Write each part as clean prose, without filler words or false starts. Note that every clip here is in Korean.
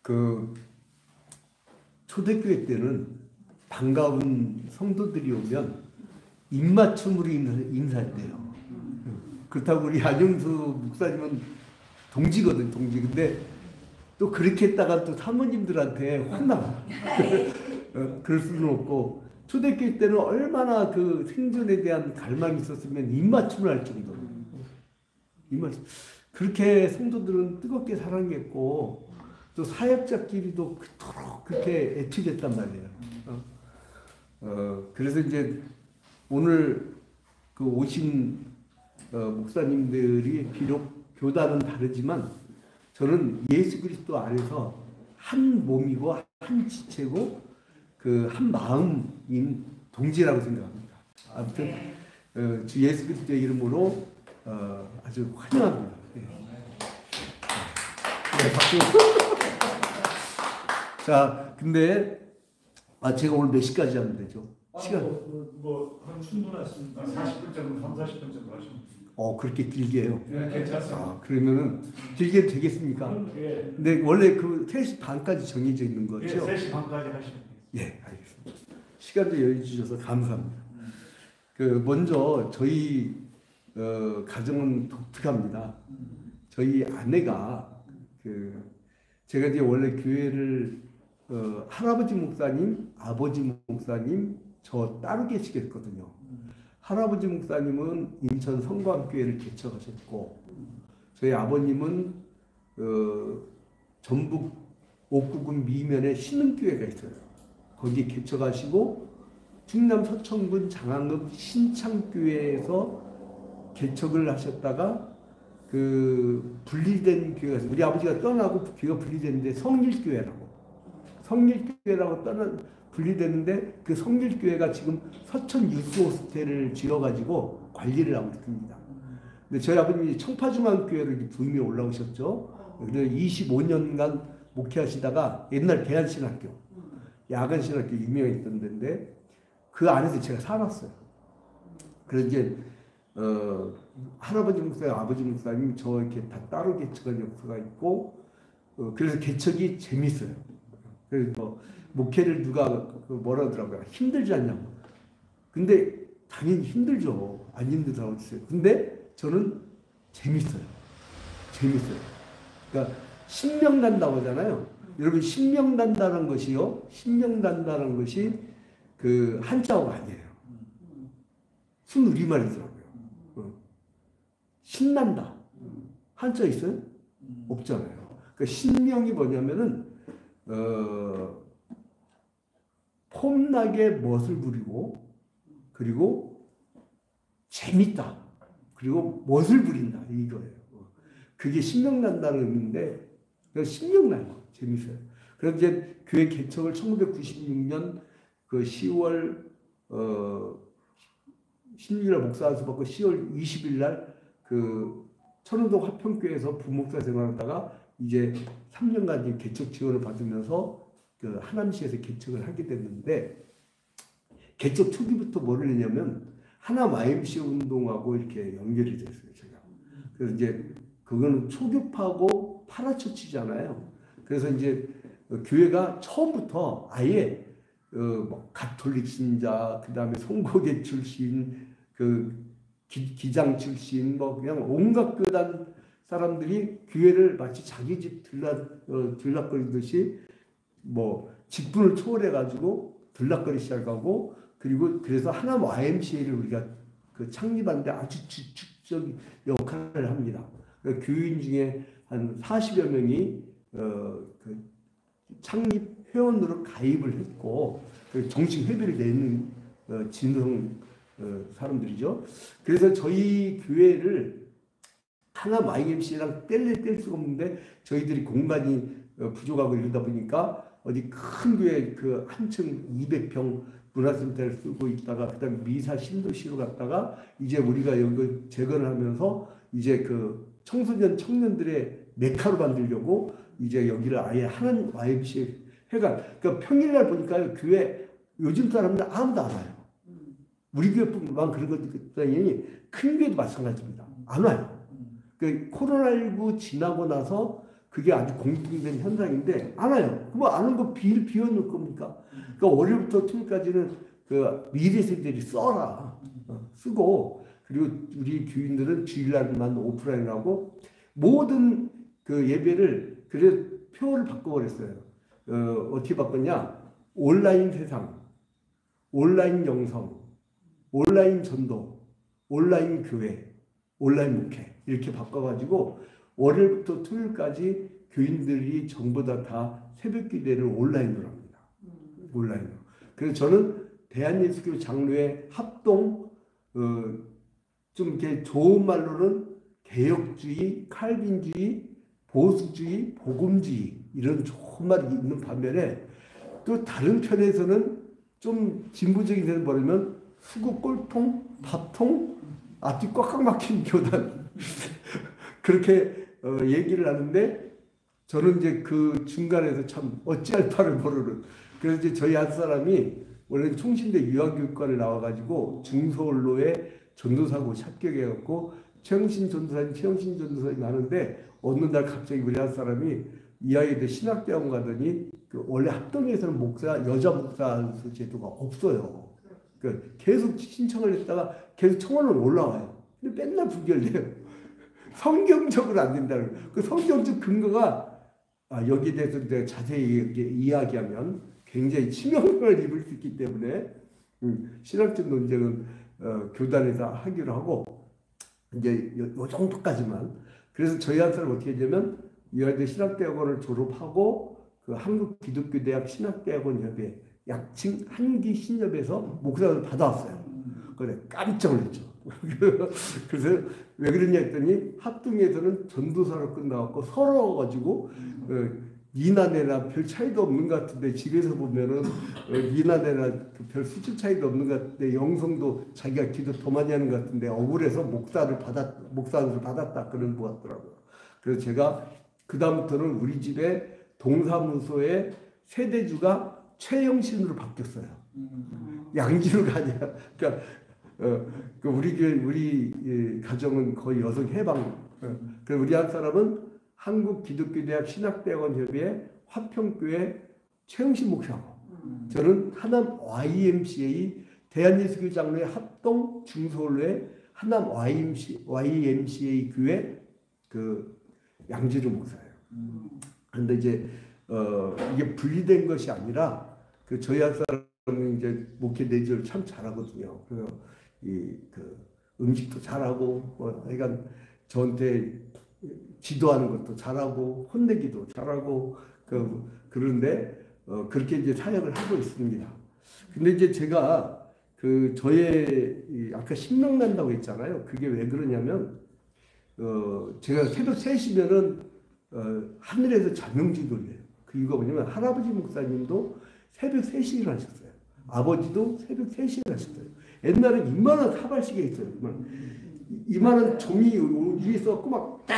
그 초대교회 때는 반가운 성도들이 오면 입맞춤으로 인사했대요. 그렇다고 우리 안영수 목사님은 동지거든, 동지. 근데 또 그렇게 했다가 또 사모님들한테 혼나. 그럴 수는 없고, 초대교회 때는 얼마나 그 생존에 대한 갈망이 있었으면 입맞춤을 할 정도로. 입맞춤. 그렇게 성도들은 뜨겁게 사랑했고, 또 사역자끼리도 그토록 그렇게 애측했단 말이에요. 그래서 이제 오늘 그 오신 목사님들이 비록 교단은 다르지만 저는 예수 그리스도 안에서 한 몸이고 한 지체고 그 한 마음인 동지라고 생각합니다. 아무튼 주 예수 그리스도의 이름으로 아주 환영합니다. 네. 네, 박수. 자, 근데 제가 오늘 몇 시까지 하면 되죠? 시간 한 충분하십니다. 40분 정도, 30, 40분 정도 하시면 됩니다. 그렇게 길게 해요? 네, 괜찮습니다. 그러면은 길게 되겠습니까? 예. 근데 원래 그 3시 반까지 정해져 있는 거죠? 예, 3시 반까지 하시면 됩니다. 예, 알겠습니다. 시간도 여유 주셔서 감사합니다. 먼저 저희 가정은 독특합니다. 저희 아내가 제가 이제 원래 교회를 할아버지 목사님, 아버지 목사님, 저 따로 계시겠거든요. 할아버지 목사님은 인천 성광교회를 개척하셨고, 저희 아버님은 전북 옥구군 미면에 신흥교회가 있어요. 거기 개척하시고, 충남 서천군 장항읍 신창교회에서 개척을 하셨다가 분리된 교회가 있어요. 우리 아버지가 떠나고 교회가 분리됐는데 성일교회라고 분리됐는데 그 성길교회가 지금 서천 유스호스텔을 지어가지고 관리를 하고 있습니다. 근데 저희 아버님이 청파중앙교회로 부임에 올라오셨죠. 그래서 25년간 목회하시다가 옛날 대한신학교, 야간신학교 유명했던 데인데 그 안에서 제가 살았어요. 그래서 이제 할아버지 목사님, 아버지 목사님 저 이렇게 다 따로 개척한 역사가 있고 그래서 개척이 재밌어요. 그래서 목회를 누가 뭐라 하더라고요. 힘들지 않냐고. 근데 당연히 힘들죠. 안 힘든 사람 어디 있어요. 근데 저는 재밌어요. 그러니까 신명난다고 하잖아요. 여러분 신명난다는 것이요. 신명난다는 것이 그 한자어가 아니에요. 순우리말이더라고요. 신난다. 한자 있어요? 없잖아요. 그러니까 신명이 뭐냐면은 폼나게 멋을 부리고 그리고 재밌다. 그리고 멋을 부린다. 이거예요. 그게 신명난다는 의미인데 신명나요. 재밌어요. 그래서 이제 교회 개척을 1996년 그 10월 16일 목사안수 받고 10월 20일 날 그 천호동 화평교회에서 부목사 생활하다가 이제 3년간 개척 지원을 받으면서 그 하남시에서 개척을 하게 됐는데 개척 초기부터 뭐를 했냐면 하남 YMCA 운동하고 이렇게 연결이 됐어요. 제가. 그래서 이제 그거는 초교파고 파라처치잖아요. 그래서 이제 교회가 처음부터 아예 뭐 가톨릭 신자, 그 다음에 송고계 출신, 기장 출신, 뭐 그냥 온갖 교단 사람들이 교회를 마치 자기 집 들락거리듯이 뭐 직분을 초월해가지고 들락거리기 시작하고 그리고 그래서 하남 YMCA를 우리가 창립하는데 아주 주축적 역할을 합니다. 그러니까 교인 중에 한 40여 명이 창립 회원으로 가입을 했고 정식 회비를 내는 진성 사람들이죠. 그래서 저희 교회를 하남 YMCA랑 뗄 수가 없는데 저희들이 공간이 부족하고 이러다 보니까 어디 큰 교회 한층 200평 문화센터를 쓰고 있다가 그다음에 미사 신도시로 갔다가 이제 우리가 여기 재건을 하면서 이제 청년들의 메카로 만들려고 이제 여기를 아예 하는 YMCA 그러니까 평일날 보니까 교회 요즘 사람들 아무도 안 와요. 우리 교회뿐만 그런 것들이 큰 교회도 마찬가지입니다. 안 와요. 코로나19 지나고 나서 그게 아주 공통된 현상인데 안 와요. 그거 아는 거 비워놓을 겁니까? 그러니까 월요일부터 토요일까지는 그 미래 세대들이 써라. 쓰고 그리고 우리 교인들은 주일날만 오프라인하고 모든 그 예배를 그래 표를 바꿔버렸어요. 어떻게 바꿨냐? 온라인 세상, 온라인 영성, 온라인 전도, 온라인 교회, 온라인 목회 이렇게 바꿔가지고 월요일부터 토요일까지 교인들이 전부 다 새벽 기도를 온라인으로 합니다. 온라인으로. 그래서 저는 대한예수교 장로회 합동 좀 이렇게 좋은 말로는 개혁주의, 칼빈주의, 보수주의, 복음주의 이런 좋은 말이 있는 반면에 또 다른 편에서는 좀 진보적인 데서 버리면 수구 꼴통, 밥통, 앞뒤 꽉꽉 막힌 교단 그렇게 얘기를 하는데 저는 이제 그 중간에서 참 어찌할 바를 모르는 그래서 이제 저희 한 사람이 원래 총신대 유아교육과를 나와가지고 중서원로에 전도사고 합격해갖고 최영신 전도사님 하는데 어느 날 갑자기 우리 한 사람이 이 아이들 신학대학원 가더니 그 원래 합동에서는 여자 목사 제도가 없어요. 그 계속 신청을 했다가 계속 청원은 올라와요. 근데 맨날 부결돼요. 성경적으로 안 된다는 그 성경적 근거가 여기에 대해서 내가 자세히 이야기하면 굉장히 치명상을 입을 수 있기 때문에 신학적 논쟁은 교단에서 하기로 하고 이제 요 정도까지만. 그래서 저희 한 사람 어떻게 되냐면 이 아이들 신학대학원을 졸업하고 그 한국기독교대학 신학대학원 협회 약칭 한기신협에서 목사를 받아왔어요. 그래 깜짝 놀랐죠. 그래서 왜 그러냐 했더니 합동에서는 전도사로 끝나갖고 서러워가지고 이나네나 별 차이도 없는 것 같은데 집에서 보면은 이나네나 별 수준 차이도 없는 것 같은데 영성도 자기가 기도 더 많이 하는 것 같은데 억울해서 목사를 받았다 그런 것 같더라고요. 그래서 제가 그 다음부터는 우리 집에 동사무소의 세대주가 최영신으로 바뀌었어요. 양진우가 아니라 그러니까 우리 가정은 거의 여성 해방. 그래서 우리 한 사람은 한국기독교대학 신학대학원 협의회 화평교회 최영신 목사고 저는 하남 YMCA 대한예수교 장로회 합동 중소홀로의 하남 YMCA 교회 그 양지루 목사예요. 그런데 이제 이게 분리된 것이 아니라 그 저희 한 사람은 이제 목회 내조를 참 잘하거든요. 그래서 그 음식도 잘하고 그러니까 저한테 지도하는 것도 잘하고 혼내기도 잘하고 그런데 그렇게 이제 사역을 하고 있습니다. 근데 이제 제가 그 저의 아까 신명 난다고 했잖아요. 그게 왜 그러냐면 제가 새벽 3시면은 하늘에서 자명지 돌려요. 그 이유가 뭐냐면 할아버지 목사님도 새벽 3시에 일어나셨어요. 아버지도 새벽 3시에 일어나셨어요. 옛날에 이만한 사발시계 있어요. 이만한 종이 위에 써갖고 막 따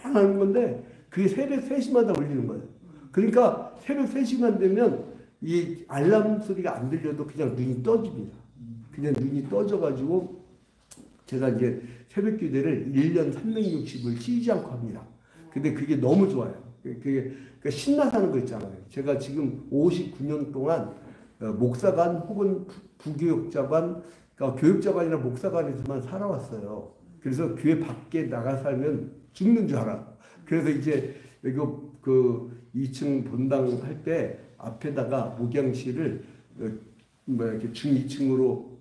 하는 건데 그게 새벽 3시마다 울리는 거예요. 그러니까 새벽 3시만 되면 이 알람 소리가 안 들려도 그냥 눈이 떠집니다. 그냥 눈이 떠져가지고 제가 이제 새벽 기도를 1년 360을 쉬지 않고 합니다. 근데 그게 너무 좋아요. 그게 그러니까 신나서 하는 거 있잖아요. 제가 지금 59년 동안 목사관 혹은 부교육자관, 그러니까 교육자관이나 목사관에서만 살아왔어요. 그래서 교회 밖에 나가 살면 죽는 줄 알아. 그래서 이제 이거 그 2층 본당 할 때 앞에다가 목양실을 이렇게 중 2층으로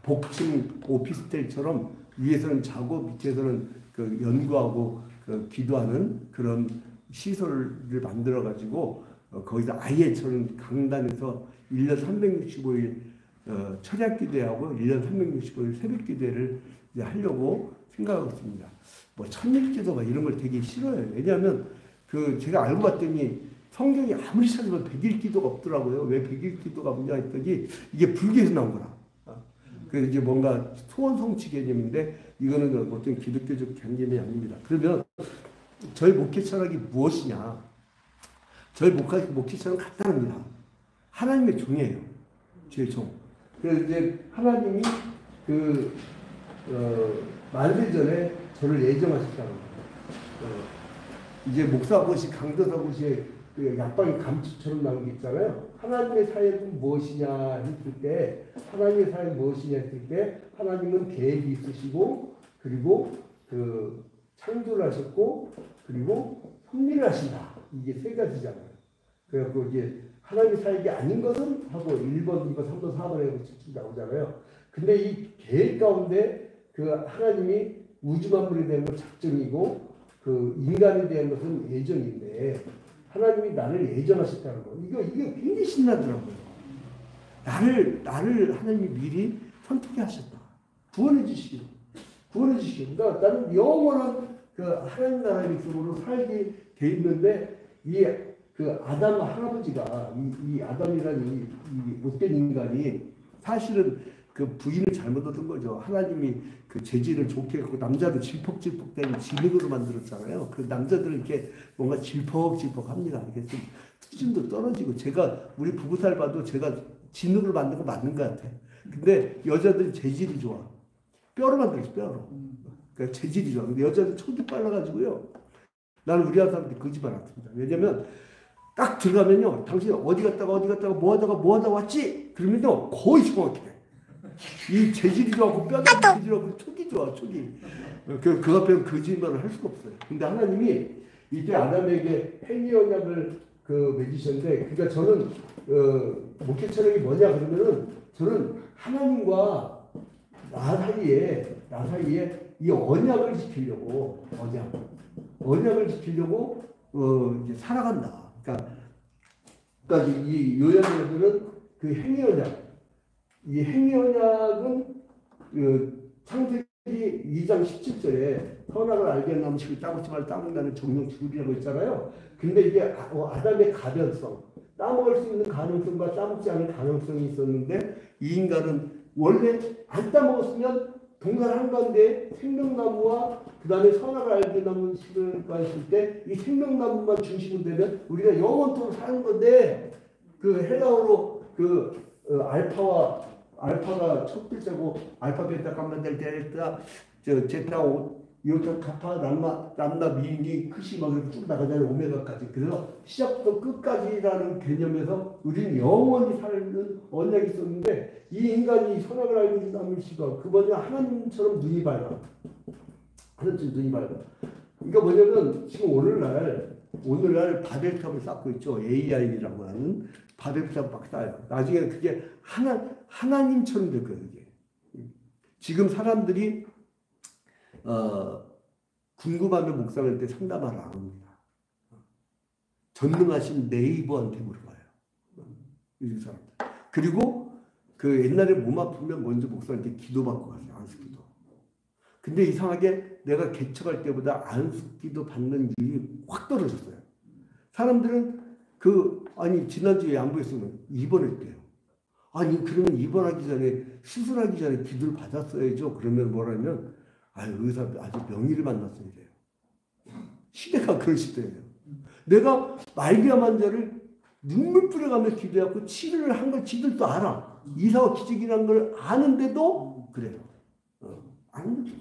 복층 오피스텔처럼 위에서는 자고 밑에서는 그 연구하고 그 기도하는 그런 시설을 만들어 가지고 거기서 아예 저는 강단에서 1년 365일 철야 기도하고 1년 365일 새벽 기도를 이제 하려고 생각하고 있습니다. 뭐 천일 기도가 이런 걸 되게 싫어요. 왜냐하면 그 제가 알고 봤더니 성경이 아무리 찾아도 100일 기도가 없더라고요. 왜 100일 기도가 없냐 했더니 이게 불교에서 나온 거라. 그래서 이제 뭔가 소원 성취 개념인데 이거는 어떤 기독교적 개념이 아닙니다. 그러면 저희 목회 철학이 무엇이냐? 저희 목회 철학은 간단합니다. 하나님의 종이에요. 제 종. 그래서 이제 하나님이 만세 전에 저를 예정하셨다는 거예요. 이제 목사고시 강도사고시에 그 약방이 감축처럼 나온 게 있잖아요. 하나님의 사역은 무엇이냐 했을 때, 하나님의 사역은 무엇이냐 했을 때, 하나님은 계획이 있으시고, 그리고 그 창조를 하셨고, 그리고 섭리를 하신다. 이게 세 가지잖아요. 그래갖고 이제 하나님의 사역이 아닌 것은 하고 1번, 2번, 3번, 4번에 쭉 나오잖아요. 근데 이 계획 가운데 그 하나님이 우주 만물에 대한 건 작정이고, 그 인간에 대한 것은 예정인데, 하나님이 나를 예정하셨다는 거. 이게 굉장히 신나더라고요. 나를 하나님이 미리 선택해 하셨다. 구원해 주시기로. 그러니까 나는 영원한 그 하나님 나라의 백성으로 살게 돼 있는데, 그 아담 할아버지가, 이 아담이라는 이 못된 인간이 사실은 그 부인을 잘못 얻은 거죠. 하나님이 그 재질을 좋게 갖고 남자도 질퍽질퍽된 진흙으로 만들었잖아요. 그 남자들은 이렇게 뭔가 질퍽질퍽합니다. 이게 좀 수준도 떨어지고, 우리 부부살 봐도 제가 진흙으로 만든 거 맞는 것 같아. 근데 여자들은 재질이 좋아. 뼈로 만들었어, 뼈로. 그러니까 재질이 좋아. 근데 여자들은 촉이 빨라가지고요. 나는 우리 아들한테 거짓말 안 합니다. 왜냐면 딱 들어가면요, 당신 어디 갔다가 뭐 하다가 왔지? 그러면요, 거의 정확해. 이 재질이 좋아하고 뼈다 재질하고 촉이 좋아, 촉이. 그 앞에는 거짓말을 할 수가 없어요. 근데 하나님이 이때 아담에게 행위 언약을 맺으셨는데, 그러니까 저는 목회 철학이 뭐냐 그러면은, 저는 하나님과 나 사이에 이 언약을 지키려고 이제 살아간다. 그러니까 이 요약들은 그 행위 언약. 이 행위 언약은 창세기 2장 17절에 선악을 알게 하는 음식을 따먹지 말고 따먹는다는 정령 줄이라고 있잖아요. 근데 이게 아담의 가변성, 따먹을 수 있는 가능성과 따먹지 않을 가능성이 있었는데, 이 인간은 원래 안 따먹었으면 동산 한가운데 생명나무와 그 다음에 선악을 알게 나무 식을과 있을 때 이 생명나무만 중심으로 되면 우리가 영원토록 사는 건데, 그 헬라어로 알파가 첫 글자고, 알파 베타 감마 델타 제타 이오타 카파 람나 미니 크시 막 이렇게 쭉 나가잖아요. 오메가까지. 그래서 시작부터 끝까지라는 개념에서 우리는 영원히 사는 언약이 있었는데, 이 인간이 선악을 알고 있는 시가 그 뭐냐, 하나님처럼 눈이 밝아. 하나님처럼 눈이 밝아. 그러니까 뭐냐면 지금 오늘날 바벨탑을 쌓고 있죠. AI라고 하는 바벨탑 막 쌓아요. 나중에는 그게 하나님처럼 될 거예요. 이게. 지금 사람들이 궁금하면 묵상할 때 상담하러 안 옵니다. 전능하신 네이버한테 물어봐요. 요즘 사람들. 그리고 그 옛날에 몸 아프면 먼저 목사한테 기도받고 가세요. 안수기도. 근데 이상하게 내가 개척할 때보다 안수기도 받는 일이 확 떨어졌어요. 사람들은 지난주에 안부했으면 입원했대요. 아니, 그러면 입원하기 전에, 수술하기 전에 기도를 받았어야죠. 그러면 뭐라면, 의사 아주 명의를 만났어야 돼요. 시대가 그런 시대예요. 내가 말기암 환자를 눈물 뿌려가며 기도해갖고 치료를 한 걸 지들도 알아. 이사와 기적이라는 걸 아는데도 그래요. 아는 거죠.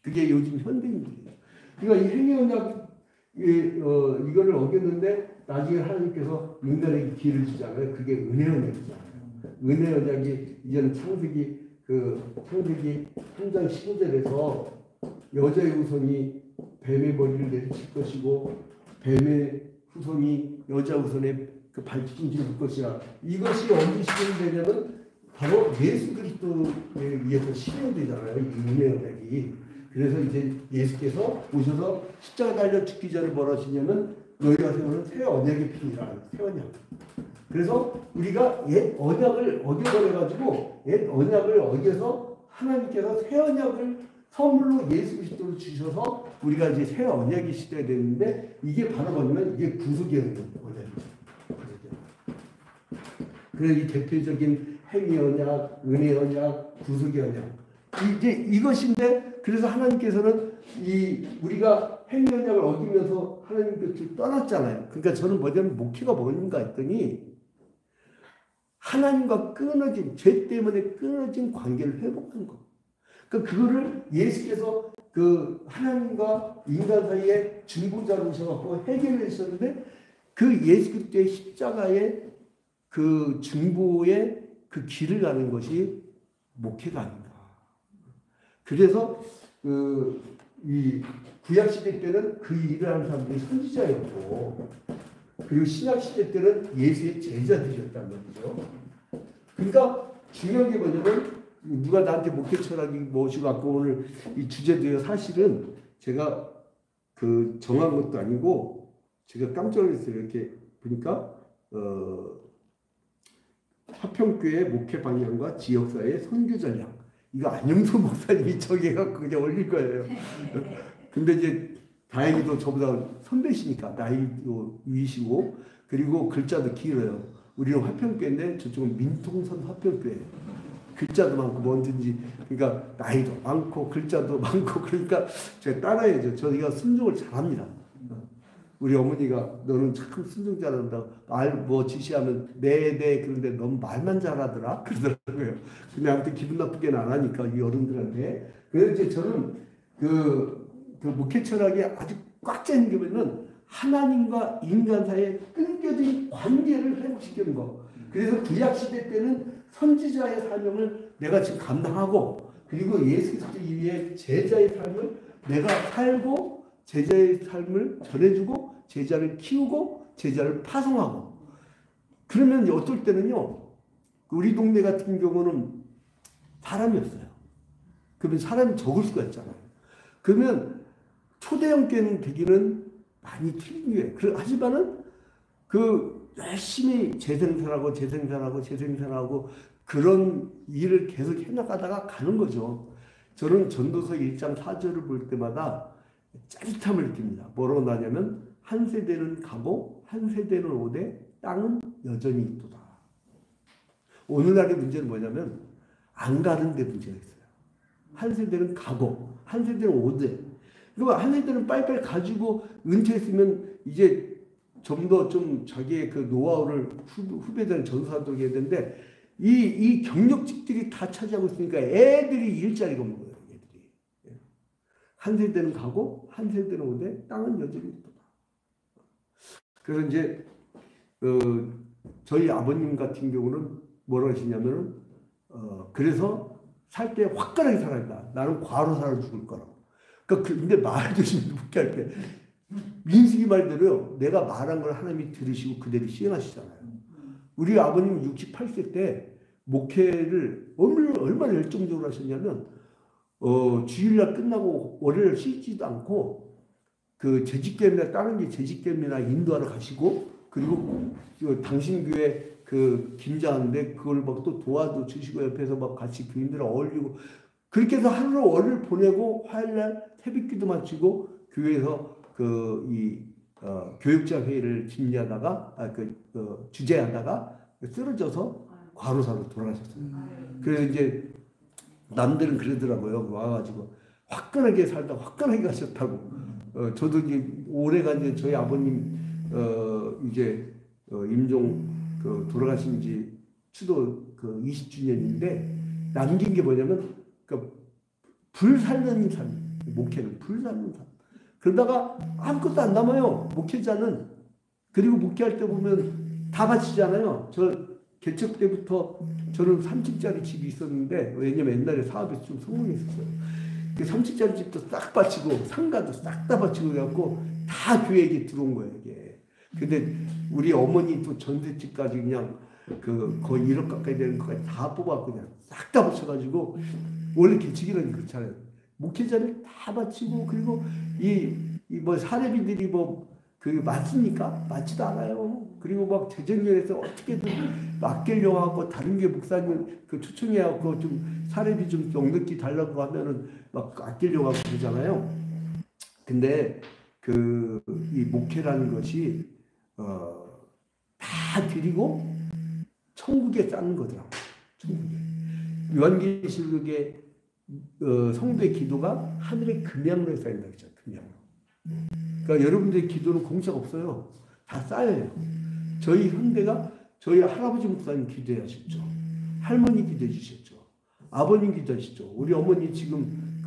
그게 요즘 현대인들이에요. 그러니까 이 행위언약, 이거를 어겼는데 나중에 하나님께서 인간에게 기회를 주잖아요. 그게 은혜언약이잖아요. 은혜언약이 이제는 창세기 3장 15절에서 여자의 후손이 뱀의 머리를 내리칠 것이고, 뱀의 후손이 여자 후손의 그 발꿈치를 볼 것이라. 이것이 언제 실현되냐면 바로 예수 그리스도에 의해서 실현되잖아요. 이 은혜언약이. 그래서 이제 예수께서 오셔서 십자가 달려 죽기 전에 뭐라 하시냐면, 너희가 세우는 새 언약의 피니라. 새 언약. 그래서 우리가 옛 언약을 어겨버려가지고, 옛 언약을 어겨서 하나님께서 새 언약을 선물로 예수 그리스도를 주셔서 우리가 이제 새 언약이 시대가 됐는데, 이게 바로 뭐냐면 이게 구속의 언약이죠. 그래서 이 대표적인 행위 언약, 은혜 언약, 구속의 언약. 이제 이것인데, 그래서 하나님께서는 우리가 행위 언약을 어기면서 하나님 곁을 떠났잖아요. 그러니까 저는 뭐냐면 목회가 뭔가 했더니, 하나님과 죄 때문에 끊어진 관계를 회복하는 거. 그러니까 그거를 예수께서 그 하나님과 인간 사이에 중보자로 오셔갖고 해결을 했었는데 그 예수 그리스도의 십자가의 그 중보의 그 길을 가는 것이 목회가 아닌가. 그래서 이 구약 시대 때는 그 일을 하는 사람들이 선지자였고, 그리고 신약 시대 때는 예수의 제자들이었다는 거죠. 그러니까 중요한 게 뭐냐면 누가 나한테 목회 철학이 무엇이 갖고 오늘 이 주제도요. 사실은 제가 그 정한 것도 아니고 제가 깜짝 놀랐어요. 이렇게 보니까 화평교회 목회 방향과 지역사회 선교 전략. 이거 안영수 목사님이 정해갖고 그냥 올릴 거예요. 근데 이제 다행히도 저보다 선배시니까 나이도 위시고 그리고 글자도 길어요. 우리는 화평교회인데 저쪽은 민통선 화평교회예요. 글자도 많고 뭐든지 그러니까 나이도 많고 글자도 많고 그러니까 제가 따라야죠. 저희가 순종을 잘합니다. 우리 어머니가 너는 참 순종 잘한다. 말 뭐 지시하면 네 그런데 넌 말만 잘하더라 그러더라고요. 근데 아무튼 기분 나쁘게는 안 하니까 이 어른들한테. 그래서 이제 저는 그 목회 철학이 아주 꽉 짜는 게 뭐냐면 하나님과 인간 사이의 끊겨진 관계를 회복시키는 거. 그래서 구약 시대 때는 선지자의 사명을 내가 지금 감당하고 그리고 예수 그리스도 위에 제자의 삶을 내가 살고 제자의 삶을 전해주고 제자를 키우고 제자를 파송하고 그러면 어떨 때는요 우리 동네 같은 경우는 사람이 없어요. 그러면 사람이 적을 수가 있잖아요. 그러면 초대형 교회는 되기는 많이 틀린 거예요. 하지만은 그 열심히 재생산하고 그런 일을 계속 해나가다가 가는 거죠. 저는 전도서 1장 4절을 볼 때마다 짜릿함을 느낍니다. 뭐라고 나냐면 한 세대는 가고 한 세대는 오되 땅은 여전히 있도다. 오늘날의 문제는 뭐냐면 안 가는 데 문제가 있어요. 한 세대는 가고 한 세대는 오되 그리고 한 세대는 빨리빨리 가지고 은퇴했으면 이제 좀 더 좀 자기의 그 노하우를 후배들은 전수하도록 해야 되는데 이 경력직들이 다 차지하고 있으니까 애들이 일자리가 없는 거예요. 애들이. 한 세대는 가고 한 세대는 오되 땅은 여전히 있다. 그래서 이제 저희 아버님 같은 경우는 뭐라고 하시냐면은 그래서 살 때 화끈하게 살아야 된다. 나는 과로 살아 죽을 거라고. 그러니까 근데 말 조심히 묻게 할 때 민숙이 말대로요. 내가 말한 걸 하나님이 들으시고 그대로 시행하시잖아요. 우리 아버님 68세 때 목회를 얼마나 열정적으로 하셨냐면 주일날 끝나고 월요일 쉬지도 않고 그 재직개미나 다른 게 재직개미나 인도하러 가시고 그리고 당신 교회 그 김장하는데 그걸 막 또 도와도 주시고 옆에서 막 같이 교인들 어울리고 그렇게 해서 하루 월요일 보내고 화요일날 새벽기도 마치고 교회에서 교육자 회의를 진행하다가 주재하다가 쓰러져서 과로사로 돌아가셨어요. 그래서 이제 남들은 그러더라고요. 와가지고 화끈하게 살다 화끈하게 가셨다고. 저도 이제 오래간 이제 저희 아버님 이제 임종 돌아가신 지 추도 20주년인데 남긴 게 뭐냐면 불 살는 삶, 목회는 불 살는 삶. 그러다가 아무것도 안 남아요. 목회자는. 그리고 목회할 때 보면 다 바치잖아요. 저 개척 때부터 저는 3층짜리 집이 있었는데 왜냐면 옛날에 사업에서 좀 성공했었어요. 그 3층짜리 집도 싹 바치고 상가도 싹 다 바치고 해갖고 다 교회에게 들어온 거예요. 이게. 근데 우리 어머니 또 전셋집까지 그냥 거의 1억 가까이 되는 것까지 다 뽑아갖고 그냥 싹 다 바쳐가지고 원래 개척이라는 게 그렇잖아요. 목회자를 다 바치고 그리고 뭐 사례비들이 많습니까? 많지도 않아요. 그리고 막 재정련에서 어떻게든 아끼려고 하고 다른 게 목사님 초청해갖고 좀 사례비 좀 넉넉히 달라고 하면은 막 아끼려고 하고 그러잖아요. 근데 이 목회라는 것이 다 드리고 천국에 쌓는 거더라고요. 천국에. 요한계시록에 성도의 기도가 하늘의 금양으로 쌓인다 그랬죠. 금양으로. 그러니까 여러분들의 기도는 공짜가 없어요. 다 쌓여요. 저희 현대가 저희 할아버지 목사님 기도해 하셨죠. 할머니 기도해 주셨죠. 아버님 기도하시죠. 우리 어머니 지금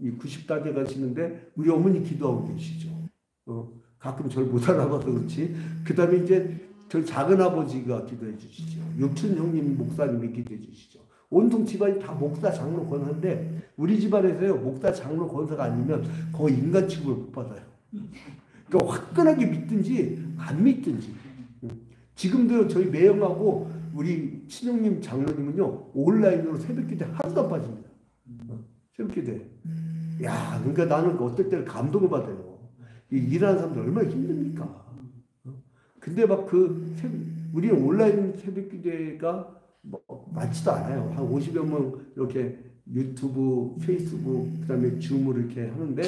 90다 돼 가시는데 우리 어머니 기도하고 계시죠. 가끔 절 못 알아봐서 그렇지. 그 다음에 이제 저 작은 아버지가 기도해 주시죠. 육춘 형님 목사님이 기도해 주시죠. 온통 집안이 다 목사 장로 권사인데 우리 집안에서요 목사 장로 권사가 아니면 거의 인간 취급을 못 받아요. 그러니까 화끈하게 믿든지 안 믿든지. 지금도 저희 매형하고 우리 친형님 장로님은요 온라인으로 새벽기도에 하루도 안 빠집니다. 새벽기도에. 야, 그러니까 나는 어떨 때는 감동을 받아요. 일하는 사람들 얼마나 힘듭니까? 근데 막 우리는 온라인 새벽기도회가 뭐 많지도 않아요. 한 50여 명 이렇게 유튜브, 페이스북, 그다음에 줌으로 이렇게 하는데,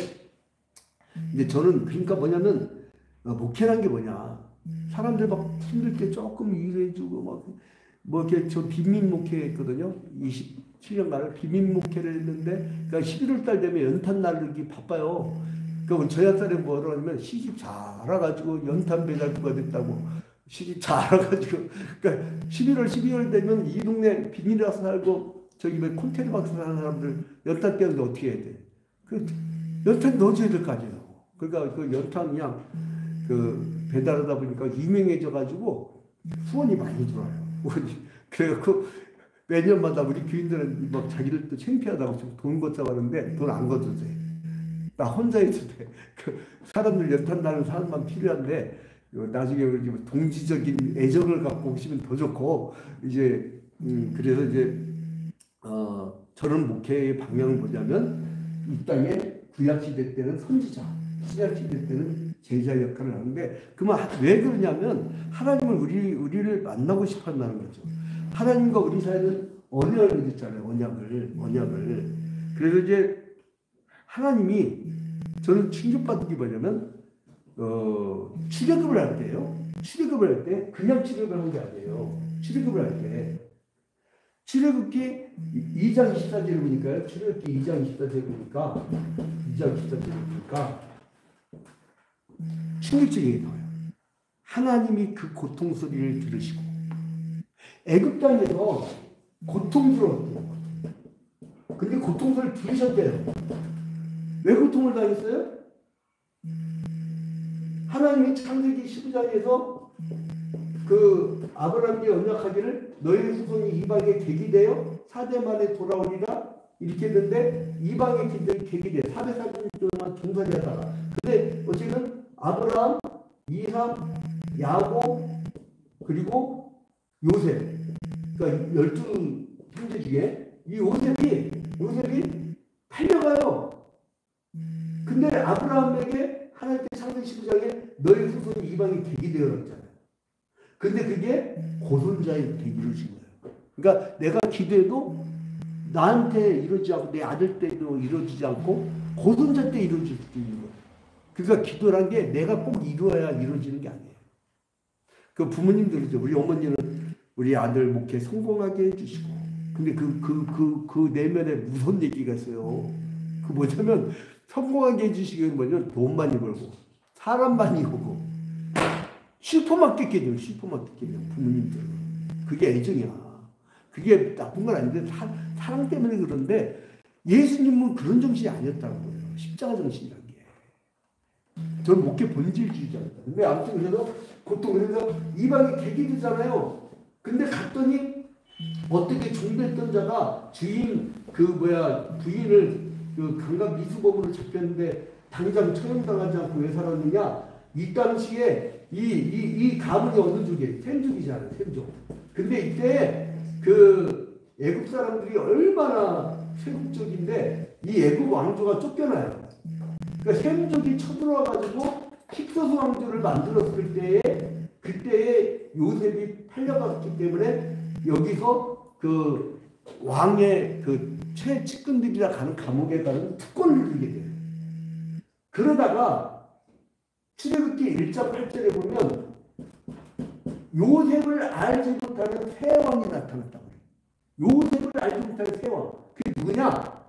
근데 저는 그러니까 뭐냐면 목회란 게 뭐냐? 사람들 막 힘들 때 조금 일해주고 뭐 이렇게 저 빈민 목회했거든요. 27년간을 빈민 목회를 했는데, 그러니까 11월 달 되면 연탄 나르기 바빠요. 그러니까 저희 딸이 뭐라고 하냐면 시집 잘 알아가지고 연탄 배달부가 됐다고. 시집 잘 알아가지고. 그러니까 11월, 12월 되면 이 동네 빈민이라서 살고 저기 왜 콘테이너 박스 사는 사람들 연탄 떼는데 어떻게 해야 돼? 그 연탄 넣어줘야 될 거 아니에요. 그러니까 그 연탄 그냥 그 배달하다 보니까 유명해져가지고 후원이 많이 들어와요. 그래갖고 매년마다 우리 교인들은 막 자기들도 창피하다고 돈 걷자고 하는데 돈 안 걷어도 돼. 나 혼자 있을 때 그 사람들 연탄 나는 사람만 필요한데 나중에 동지적인 애정을 갖고 오시면 더 좋고 이제 그래서 이제 저는 목회의 방향을 보자면 이 땅에 구약 시대 때는 선지자, 신약 시대 때는 제자 역할을 하는데 그만 왜 그러냐면 하나님을 우리를 만나고 싶어한다는 거죠. 하나님과 우리 사이는 언약을 맺었잖아요. 언약을. 그래서 이제 하나님이 저는 충격받은 게 뭐냐면 출애굽을 할 때요. 출애굽을 할 때 그냥 출애굽을 한 게 아니에요. 출애굽을 할 때 출애굽기 2장 24절을 보니까요. 출애굽기 2장 24절을 보니까 충격적인 게 나와요. 하나님이 그 고통 소리를 들으시고 애굽 땅에서 고통스러웠대요. 근데 고통 소리를 들으셨대요. 왜 고통을 당했어요? 하나님이 창세기 19장에서 그 아브라함께 언약하기를 너희 후손이 이방에 객이 되어 4대 만에 돌아오리라 이렇게 했는데 이방의 객이 돼 440년 동안 종살이하다가 근데 어쨌든 아브라함, 이삭, 야곱 그리고 요셉 그러니까 12형제 중에 이 요셉이 팔려가요. 근데 아브라함에게 하나님께 창세기 19장에 너희 후손이 이방의 객이 되어 있잖아요. 근데 그게 고손자의 객기를 준 거예요. 그러니까 내가 기도해도 나한테 이루어지지 않고 내 아들 때도 이루어지지 않고 고손자 때 이루어질 수도 있는 거예요. 그러니까 기도란 게 내가 꼭 이루어야 이루어지는 게 아니에요. 그 부모님들이죠. 우리 어머니는 우리 아들 목회 성공하게 해주시고 근데 그 내면에 무서운 얘기가 있어요. 그 뭐냐면 성공하게 해주시기는 뭐냐면 돈 많이 벌고 사람 많이 오고 슈퍼마켓 개념 부모님들은 그게 애정이야. 그게 나쁜 건 아닌데 사랑 때문에 그런데 예수님은 그런 정신이 아니었다는 거예요. 십자가 정신이라는 게. 저는 목회 본질주의자입니다. 근데 아무튼 그래서 그래서 이방이 객이 되잖아요. 근데 갔더니 어떻게 종됐던 자가 부인을 그 강간 미수범으로 잡혔는데 당장 처형당하지 않고 왜 살았느냐? 이 당시에 이 가문이 어느 쪽이에요? 셈족이잖아요. 셈족. 근데 이때 그 애굽 사람들이 얼마나 세국적인데 이 애굽 왕조가 쫓겨나요. 그러니까 셈족이 쳐들어와가지고 힉소스 왕조를 만들었을 때에 그때에 요셉이 팔려갔기 때문에 여기서 그 왕의 그 최측근들이라 가는 감옥에 가는 특권을 누리게 돼요. 그러다가 출애굽기 1장 8절에 보면 요셉을 알지 못하는 새 왕이 나타났다고 해요. 요셉을 알지 못하는 새 왕. 그게 누구냐?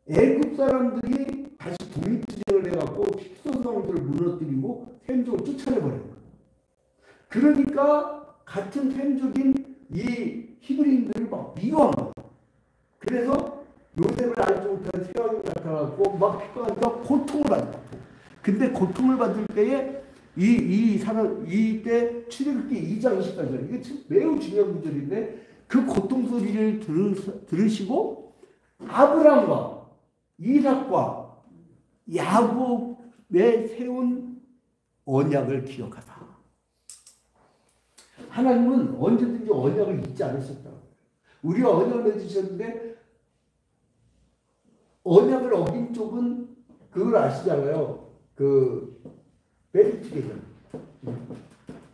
애굽 사람들이 다시 독립투쟁을 해갖고 힉소스 왕조를 무너뜨리고 셈족을 쫓아내버려요. 그러니까 같은 셈족인 이 히브리인들을 막 미워한 거예요. 그래서 요셉을 알지 못한 세왕이 나타나고 막 피곤하니까 고통을 받는 거예요. 근데 고통을 받을 때에 이 사람 이때 출애굽기 2장 24절 이게 매우 중요한 구절인데 그 고통 소리를 들으시고 아브라함과 이삭과 야곱에 세운 언약을 기억하사. 하나님은 언제든지 언약을 잊지 않으셨다. 우리가 언약을 맺으셨는데 언약을 어긴 쪽은 그걸 아시잖아요. 그 베리트 개념,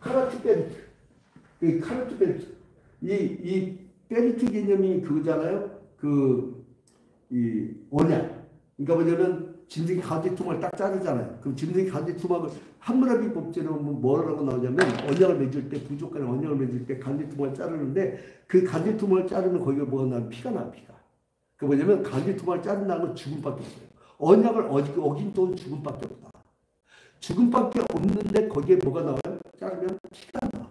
카라트 베리트, 그 카라트 베리트, 이 베리트 개념이 그거잖아요. 이 언약. 그러니까 뭐냐면 짐승이 가운데 투막을 딱 자르잖아요. 그럼 짐승이 가운데 투막을 함무라비 법제로 뭐라고 나오냐면 언약을 맺을 때 부족한 언약을 맺을 때 가운데 투막을 자르는데 그 가운데 투막을 자르면 거기가 뭐가 나면 피가 나 피가. 그 뭐냐면 가운데 투막을 자른다는 건 죽음밖에 없어요. 언약을 어긴 쪽은 죽음밖에 없다. 죽음밖에 없는데 거기에 뭐가 나와요? 자르면 피가 나.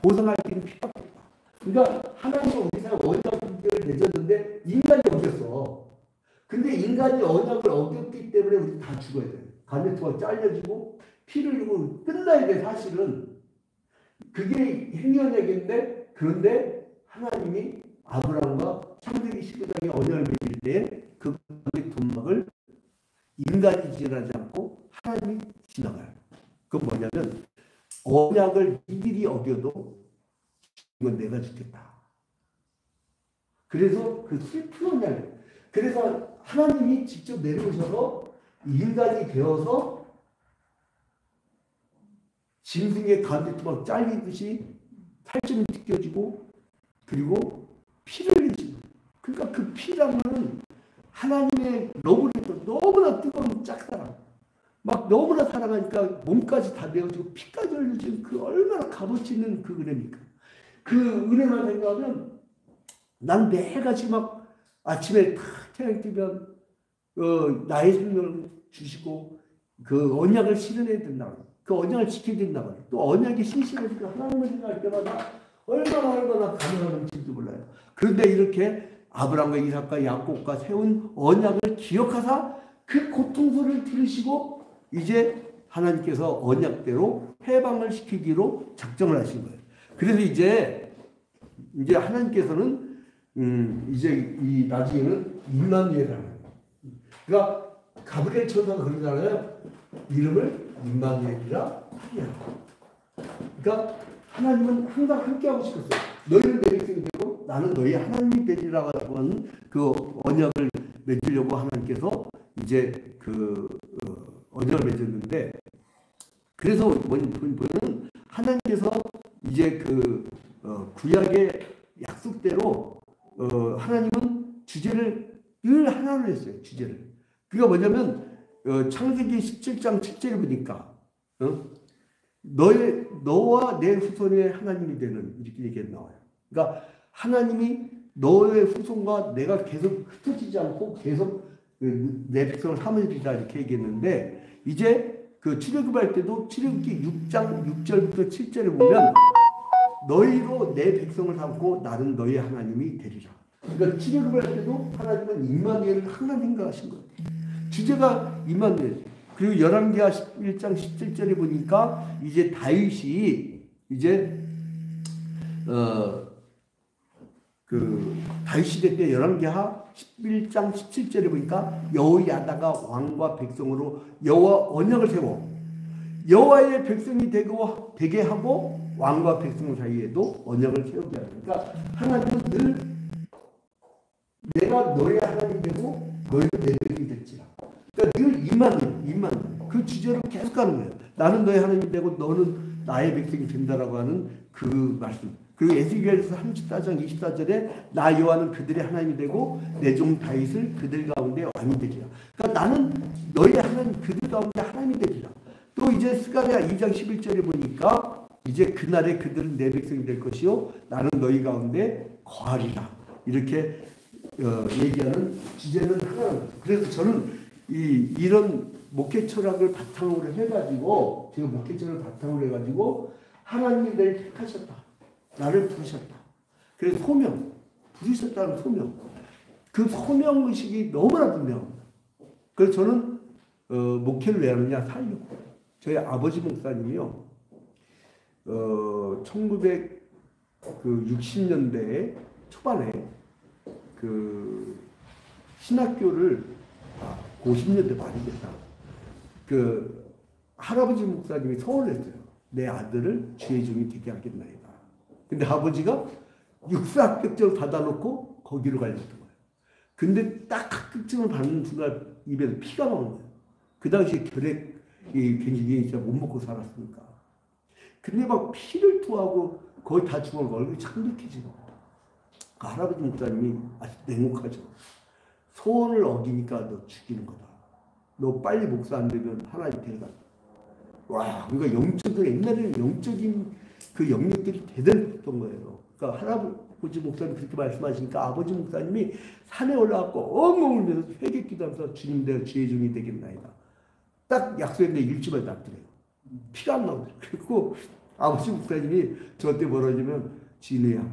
보상할 때는 피밖에 없다. 그러니까 하나님은 우리 사람 언약을 맺었는데 인간이 어겼어. 근데 인간이 언약을 어겼기 때문에 우리 다 죽어야 돼요. 가운데투가 잘려지고 피를 흘리고 끝나야 돼 사실은. 그게 행위언약인데 그런데 하나님이 아브라함과 창세기 19장의 언약을 맺을 때 그 가운데투막을 인간이 지나지 않고 하나님이 지나가요. 그건 뭐냐면 언약을 이들이 어겨도 이건 내가 죽겠다. 그래서 그 슬픈 언약이에요. 그래서 하나님이 직접 내려오셔서 인간이 되어서 짐승의 가운데 막 잘리듯이 살점이 찢겨지고 그리고 피를 흘리시고 그러니까 그 피라는 하나님의 러브레터 너무나 뜨거운 짝사랑 막 너무나 사랑하니까 몸까지 다 내어지고 피까지 흘려지는 그 얼마나 값어치 있는 그 은혜입니까? 그 은혜만 생각하면 난 매일같이 막 아침에 탁 태양 뜨면 나의 생명을 주시고 그 언약을 실현해야 된다고 그 언약을 지켜야 된다고 또 언약이 신실하니까 하나님을 생각할 때마다 얼마나 감사가 넘칠지 몰라요. 그런데 이렇게 아브라함과 이삭과 야곱과 세운 언약을 기억하사 그 고통 소리를 들으시고 이제 하나님께서 언약대로 해방을 시키기로 작정을 하신 거예요. 그래서 이제 하나님께서는 이제 이 나중에는 임마누엘이라는 거예요. 그러니까 가브리엘 천사가 그러잖아요. 이름을 임마누엘이라 하리라. 그러니까 하나님은 항상 함께하고 싶었어요. 너희는 내 백성이 되고 나는 너희 하나님이 되리라고 하는 그 언약을 맺으려고 하나님께서 이제 언약을 맺었는데 그래서 뭐냐면 하나님께서 이제 구약의 약속대로 하나님은 주제를 늘 하나로 했어요. 주제를. 그게 뭐냐면 창세기 17장 7절에 보니까 너와 내 후손의 하나님이 되는 이렇게 얘기가 나와요. 그러니까 하나님이 너의 후손과 내가 계속 흩어지지 않고 계속 내 백성을 삼으리라 이렇게 얘기했는데 이제 그 출애굽할 때도 출애굽기 6장 6절부터 7절에 보면 너희로 내 백성을 삼고 나는 너희 하나님이 되리라. 그러니까 출애굽할 때도 하나님은 임마누엘을 항상 생각하신 거예요. 주제가 임마누엘. 그리고 열왕기하 11장 17절에 보니까 이제 다윗이 이제 다윗 시대 때 열왕기하 11장 17절에 보니까 여호야다가 왕과 백성으로 여호와 언약을 세워 여호와의 백성이 되게 하고 왕과 백성 사이에도 언약을 세우게 하는. 그러니까 하나님은 늘 내가 너의 하나님 되고 너희는 내 백성이 될지라. 그러니까 늘 임마누엘 그 주제로 계속 가는 거예요. 나는 너의 하나님이 되고 너는 나의 백성이 된다라고 하는 그 말씀. 그리고 에스겔서 34장 24절에 나 여호와는 그들의 하나님이 되고 내 종 다윗을 그들 가운데 왕이 되리라. 그러니까 나는 너의 하나님 그들 가운데 하나님이 되리라. 또 이제 스가랴 2장 11절에 보니까 이제 그날에 그들은 내 백성이 될 것이요 나는 너희 가운데 거하리라. 이렇게 얘기하는 주제는 하나입니다. 그래서 저는 이런 목회 철학을 바탕으로 해가지고 제가 목회 철학을 바탕으로 해가지고 하나님이 나를 택하셨다. 나를 부르셨다. 그래서 소명, 부르셨다는 소명. 그 소명 의식이 너무나 분명합니다. 그래서 저는 목회를 왜 하느냐 살려고. 저희 아버지 목사님이요. 1960년대 초반에 그 신학교를 50년대 말이겠다. 그 할아버지 목사님이 서울에 했어요. 내 아들을 주의 종이 되게 하겠나이다. 근데 아버지가 육사 합격증을 받아놓고 거기로 가려던 거예요. 근데 딱 합격증을 받는 순간 입에서 피가 나오는 거예요. 그 당시에 결핵이 굉장히 진짜 못 먹고 살았으니까. 근데 막 피를 토하고 거의 다 죽어가고 얼굴이 창백해지고. 그 할아버지 목사님이 아주 냉혹하죠. 소원을 어기니까 너 죽이는 거다. 너 빨리 목사 안 되면 하나님 데려간다. 와, 그러니까 영적인, 옛날에는 영적인 그 영역들이 대단했던 거예요. 그러니까 할아버지 목사님 그렇게 말씀하시니까 아버지 목사님이 산에 올라가고 엉엉 울면서 회개 기도하면서 주님 내가 주의 종이 되겠나이다. 딱 약속했는데 일주일에 낫더래요. 피가 안 나오더래요. 그리고 아버지 목사님이 저한테 뭐라 하냐면 진우야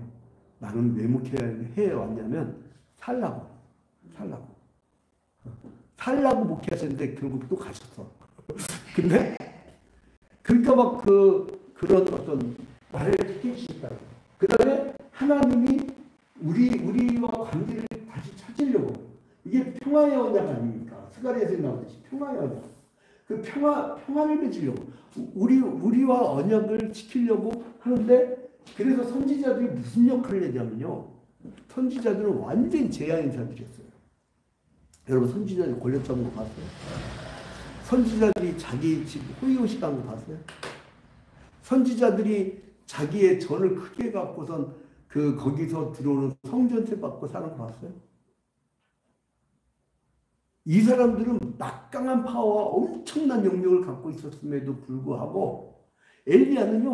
나는 왜 목회해 왔냐면 살라고 목회하셨는데 결국 또 가셨어. 근데 그러니까 막 그런 어떤 말을 해주셨다고. 그 다음에 하나님이 우리와 관계를 다시 찾으려고. 이게 평화의 언약 아닙니까? 스가랴에서 나오듯이 평화의 언약. 그 평화를 맺으려고. 우리와 언약을 지키려고 하는데, 그래서 선지자들이 무슨 역할을 했냐면요. 선지자들은 완전히 제야인사들이었어요. 여러분 선지자들이 권력 잡은 거 봤어요? 선지자들이 자기 집 호의호식 한 거 봤어요? 선지자들이 자기의 전을 크게 갖고선 거기서 들어오는 성전세 받고 사는 거 봤어요? 이 사람들은 막강한 파워와 엄청난 영역을 갖고 있었음에도 불구하고 엘리야는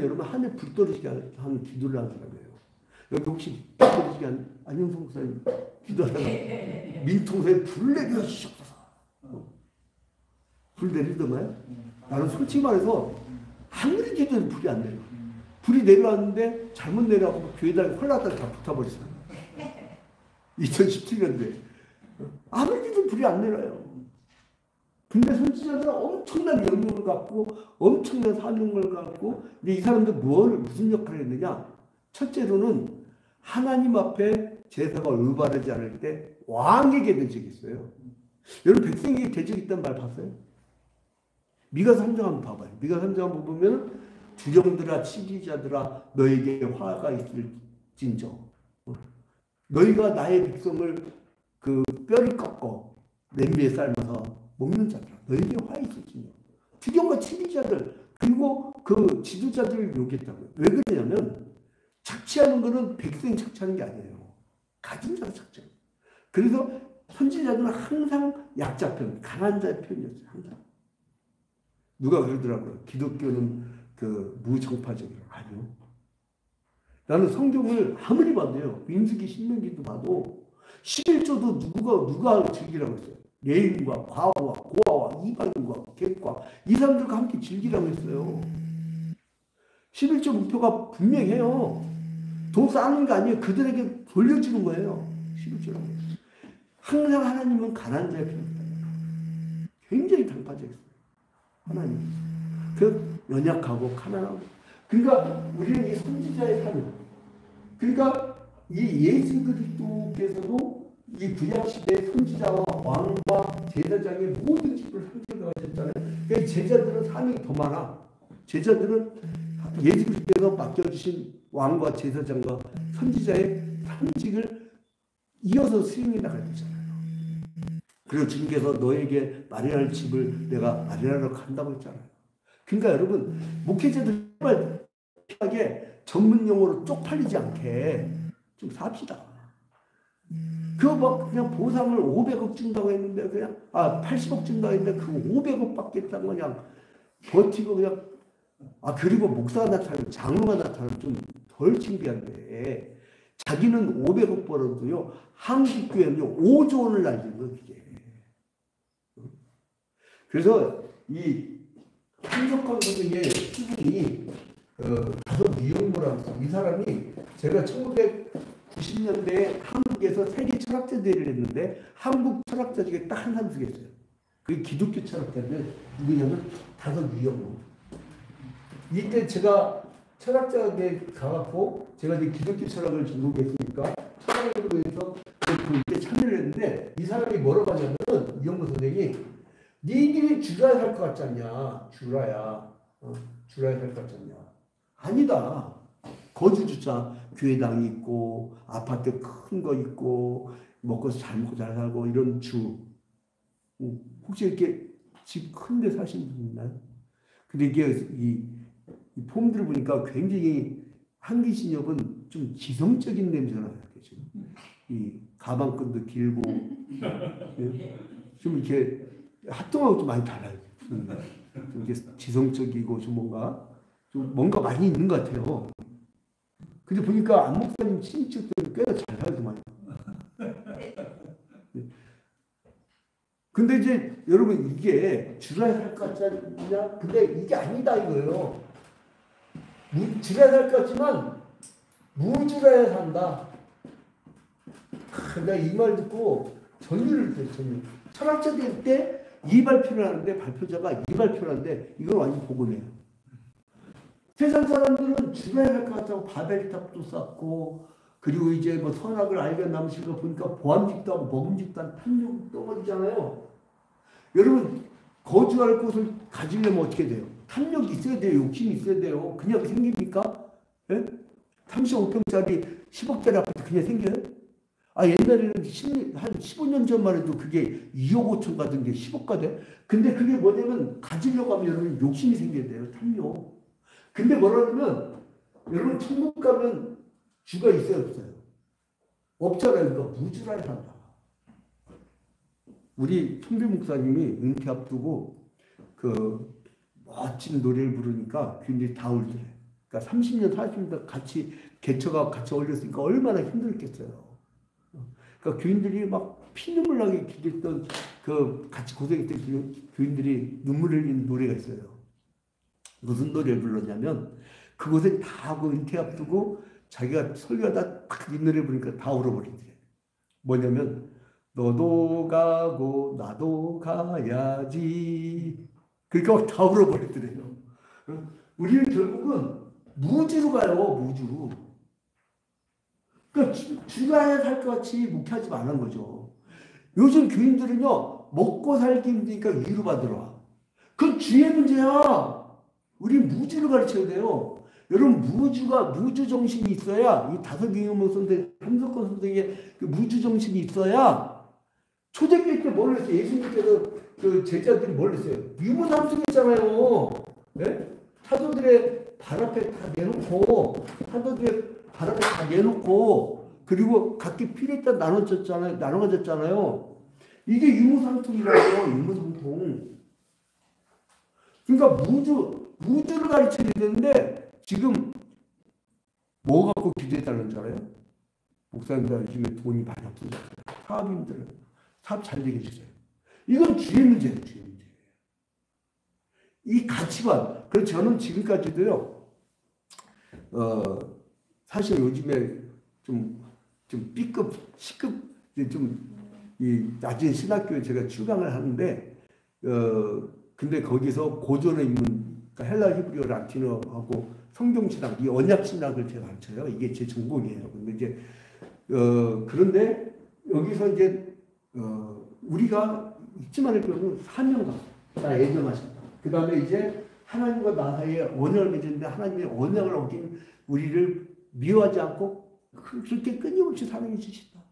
여러분 하늘 불 떨어지게 하는 기도를 하는 사람이에요. 여기 혹시 불 떨어지게 한 안영성 목사님 기도하다가 민통사에 불 내려주시옵소서. 불 내리던가요? 나는 솔직히 말해서 아무리 기도해도 불이 안 내려. 불이 내려왔는데 잘못 내려가고 교회당에 홀라당 다 붙어버렸어요. 2017년도에. 아무리 기도 불이 안 내려요. 근데 선지자들은 엄청난 영역을 갖고 엄청난 사명을 갖고, 근데 이 사람들 무슨 역할을 했느냐? 첫째로는 하나님 앞에 제사가 올바르지 않을 때 왕에게 대적이 있어요. 여러분 백성에게 대적이 있다는 말 봤어요? 미가서 3장 한번 봐봐요. 미가서 3장 한번 보면 주정들아 치기자들아 너에게 화가 있을진저 너희가 나의 백성을 그 뼈를 꺾어 냄비에 삶아서 먹는 자들아 너에게 화 있을진저. 주정과 치기자들 그리고 그 지도자들을 욕했다고요. 왜 그러냐면 착취하는 거는 백성이 착취하는 게 아니에요. 가진 자가 착취해요. 그래서 선지자들은 항상 약자 편, 강한 자의 편이었어요. 항상. 누가 그러더라고요. 기독교는 무정파적이라고. 아니요. 나는 성경을 아무리 봐도요. 민수기 신명기도 봐도 11조도 누가 즐기라고 했어요. 레인과 과부와 고아와 이방인과 객과 이 사람들과 함께 즐기라고 했어요. 11조 목표가 분명해요. 돈 쌓는 거 아니에요. 그들에게 돌려주는 거예요. 11조라고. 항상 하나님은 가난한 자의 편이다. 굉장히 당파적이었어요. 하나님. 연약하고 가난하고. 그러니까 우리는 이 선지자의 삶. 그러니까 이 예수 그리스도께서도 이 구약 시대의 선지자와 왕과 제사장의 모든 집을 함께 가셨잖아요. 그러니까 제자들은 사명이 더 많아. 제자들은 예수 그리스도께서 맡겨주신 왕과 제사장과 선지자의 상직을 이어서 수행해 나가야 되잖아요. 그리고 주님께서 너에게 마련할 집을 내가 마련하러 간다고 했잖아요. 그러니까 여러분 목회자들 정말 필요하게 전문 용어로 쪽팔리지 않게 좀 삽시다. 그거 막 그냥 보상을 500억 준다고 했는데 그냥 80억 준다고 했는데 그 500억 받겠다고 그냥 버티고 그냥 그리고 목사가 나타나면 장로가 나타나면 좀 덜 신기한데 자기는 500억 벌어도요 한국교회는요 5조 원을 날리는 거예요. 그게. 그래서 이 한석권 선생의 수준이 가서 미용모라고 이 사람이 제가 1990년대에 한국 한국에서 세계 철학자 대회를 했는데 한국 철학자 중에 딱 한 사람 있어요. 그게 기독교 철학자인데 누구냐면 다섯 위험으로. 이때 제가 철학자에 가갖고 제가 이제 기독교 철학을 전공했으니까 철학을 위해서 그때 참여를 했는데 이 사람이 뭐라고 하냐면은 이영모 선생이 니들이 주라야 살 것 같지 않냐. 주라야. 주라야 살 것 같지 않냐. 아니다. 거주주자 교회당이 있고 아파트 큰 거 있고 먹고 잘 먹고 잘 살고 이런 주. 혹시 이렇게 집 큰 데 사시는 분 있나요? 근데 이게 이 폼들을 보니까 굉장히 한기신협은 좀 지성적인 냄새가 나요. 지금 이 가방끈도 길고 좀 이렇게 합동하고 좀 많이 달라요. 좀 이렇게 지성적이고 좀 뭔가 많이 있는 것 같아요. 근데 보니까 안 목사님 친척들은 꽤나 잘 살더만. 근데 이제 여러분 이게 주라야 살 것 같지 않냐? 근데 이게 아니다 이거예요. 주라야 살 것 같지만 무주라야 산다. 내가 이 말 듣고 전율을 했어요. 철학자들 때 이 발표를 하는데 발표자가 이 발표를 하는데 이건 완전 복음이에요. 세상 사람들은 주라야 할 것 같다고 바벨탑도 쌓고 그리고 이제 뭐 선악을 알게 남으신 거 보니까 보암직도 하고 먹음직도 한 탐욕 떠버리잖아요. 여러분 거주할 곳을 가지려면 어떻게 돼요? 탐욕이 있어야 돼요. 욕심이 있어야 돼요. 그냥 생깁니까? 예? 35평짜리 10억짜리 아파트 그냥 생겨요? 옛날에는 한 15년 전만 해도 그게 2억 5천 가던 게 10억 돼. 근데 그게 뭐냐면 가지려고 하면 여러분 욕심이 생겨야 돼요. 탐욕. 근데 뭐라면 여러분 천국 가면 주가 있어요 없어요? 없잖아요. 그러니까 무주라야 한다. 우리 총재 목사님이 은퇴 앞두고 그 멋진 노래를 부르니까 굉장히 다 울더래. 그러니까 30년 40년 같이 개처가 같이 어울렸으니까 얼마나 힘들겠어요. 그러니까 교인들이 막 피눈물 나게 기도했던 그 같이 고생했던 교인들이 눈물을 흘리는 노래가 있어요. 무슨 노래를 불렀냐면 그곳에 다 그 은퇴 앞두고 자기가 설교하다 딱 이 노래 부르니까 다 울어버리더래. 뭐냐면 너도 가고 나도 가야지. 그러니까 다 울어버리더래요. 우리는 결국은 무주로 가요. 무주. 그러니까 주가야 살 것 같이 묵혀하지 말라는 거죠. 요즘 교인들은요 먹고 살기 힘드니까 위로 받으러 와. 그건 주의 문제야. 우리 무주를 가르쳐야 돼요. 여러분 무주 정신이 있어야 이 다섯 이용모 선생, 함석권 선생의 그 무주 정신이 있어야 초대교회 때 뭘 했어요? 예수님께서 그 제자들이 뭘 했어요? 유무상승했잖아요. 네? 사도들의 발 앞에 다 내놓고 그리고 각기 필요에 따라 나눠졌잖아요. 이게 유무상통이라고요. 유무상통. 그러니까 무주를 가르쳐야 되는데 지금 뭐 갖고 기도해달라는 줄 알아요? 목사님들 요즘에 돈이 많이 없어요. 사업이 힘들어요. 사업 잘 되게 해주세요. 이건 주의 문제예요. 주의 문제. 이 가치관. 그래서 저는 지금까지도요. 사실 요즘에 좀 B급, C급 낮은 신학교에 제가 출강을 하는데 근데 거기서 고전에 있는 그러니까 헬라, 히브리어, 라틴어하고 성경신학, 이 언약신학을 제가 가르쳐요. 이게 제 전공이에요. 근데 이제 그런데 여기서 이제 우리가 잊지 말을 거는 사명감, 나 애정하신다. 그 다음에 이제 하나님과 나 사이에 언약을 맺었는데 하나님의 언약을 어긴 우리를 미워하지 않고 그렇게 끊임없이 사랑해 주신다.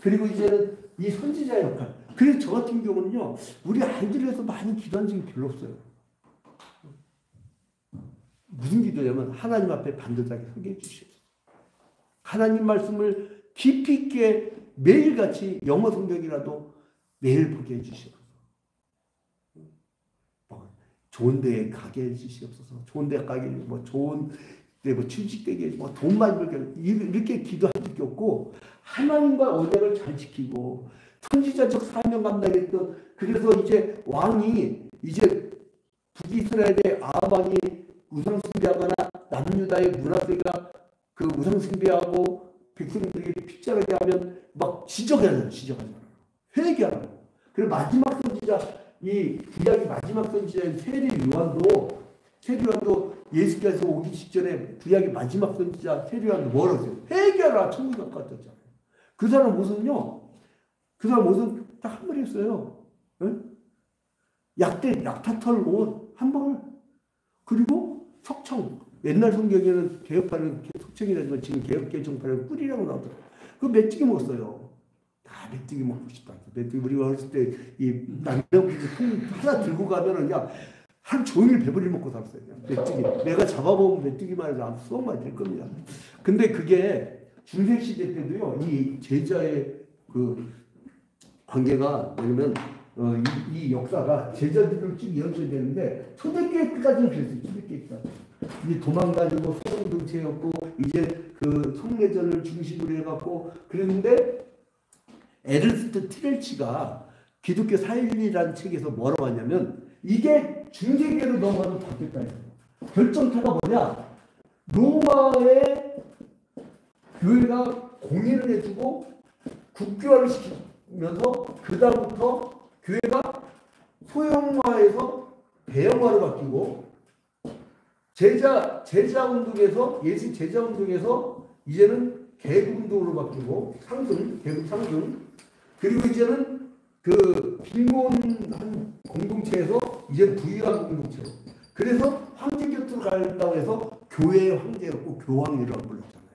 그리고 이제는 이 선지자 역할. 그래서 저 같은 경우는요, 우리 아이들에서 많이 기도한 적이 별로 없어요. 무슨 기도냐면 하나님 앞에 반듯하게 서게 해주시옵소서. 하나님 말씀을 깊이 있게 매일같이 영어 성경이라도 매일 보게 해주시옵소서. 좋은 데에 가게 해주시옵소서. 좋은 데 가게, 좋은 데 취직되게, 돈 많이 벌게, 이렇게 기도할 게 없고, 하나님과 언약을 잘 지키고, 선지자적 사명 감당했던, 그래서 이제 왕이, 이제 북이스라엘의 아합왕이 우상숭배하거나 남유다의 문하세가 그 우상숭배하고 백성들에게 핏자라게 하면 막 지적하잖아요. 회개하라고. 그리고 마지막 선지자, 이 구약의 마지막 선지자인 세례 요한도 예수께서 오기 직전에 구약의 마지막 선지자 세례 요한도 뭐라고 했어요? 회개하라. 천국에 가까워졌잖아요. 그 사람 옷은요. 그 사람 옷은 딱 한 벌 했어요. 약타털 옷 한 벌. 그리고 석청. 옛날 성경에는 개혁파는 석청이라지만 지금 개혁개정파는 꿀이라고 나오더라고요. 그거 메뚜기 먹었어요. 다 메뚜기 먹고 싶다. 메뚜기 우리가 어렸을 때 이 남녀분들 통 하나 들고 가면은 그냥 하루 종일 배부리 먹고 살았어요. 메뚜기. 내가 잡아먹은 메뚜기만 해도 아무 수억만 될 겁니다. 근데 그게 중세시대 때도요. 이 제자의 그 관계가 뭐냐면 이 역사가 제자들을 쭉 이어져야 되는데 초대교회 때까지는 그랬어요. 초대교회 때까지. 이제 도망다니고 소동등체였고 이제 그 성례전을 중심으로 해갖고 그랬는데 에르스트 티렐치가 기독교 사일리라는 책에서 뭐라고 하냐면 이게 중세교회로 넘어가면 바뀌었다 해요. 결정타가 뭐냐? 로마의 교회가 공인을 해주고 국교화를 시키면서 그 다음부터 교회가 소형화에서 대형화로 바뀌고 제자 운동에서 예수 제자 운동에서 이제는 개국 운동으로 바뀌고 개국 상승 그리고 이제는 그 빈곤한 공동체에서 이제 부유한 공동체로 그래서 황제 곁으로 가려고 해서 교회의 황제였고 교황이라고 불렀잖아요.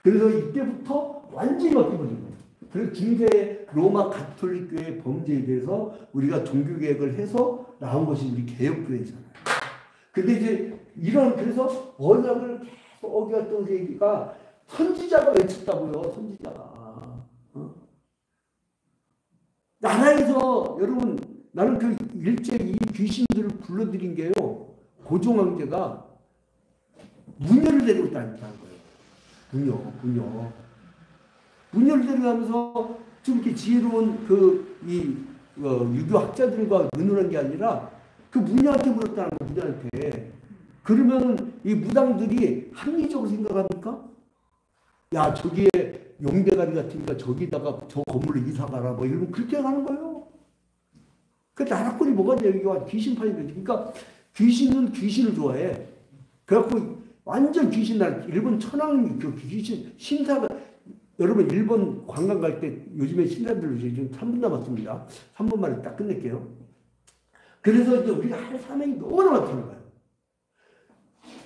그래서 이때부터 완전히 바뀌어버린 거예요. 그래서 중세 로마 가톨릭 교회의 범죄에 대해서 우리가 종교개혁을 해서 나온 것이 우리 개혁교회잖아요. 근데 이제 그래서 언약을 계속 어겼던 세기가 선지자가 외쳤다고요. 선지자가. 나라에서 여러분 나는 그 일제 이 귀신들을 불러들인 게요. 고종황제가 문열을 데리고 다녔다는 거예요. 문열을 데려가면서 좀 이렇게 지혜로운 유교 학자들과 의논한 게 아니라 그 문열한테 물었다는 거예요. 문열한테. 그러면 이 무당들이 합리적으로 생각합니까? 야 저기에 용대가리 같으니까 저기다가 저 건물로 이사 가라 뭐 이러면 그렇게 하는 거예요. 그 나라꾼이 뭐가 돼 여기가 귀신판이 되지. 그러니까 귀신은 귀신을 좋아해. 그래갖고 완전 귀신 일본 천황 그 귀신 신사가 여러분 일본 관광 갈 때 요즘에 신사들로 지금 3분 남았습니다. 3분 만에 딱 끝낼게요. 그래서 이제 우리가 할 사명이 너무나 많다는 거예요.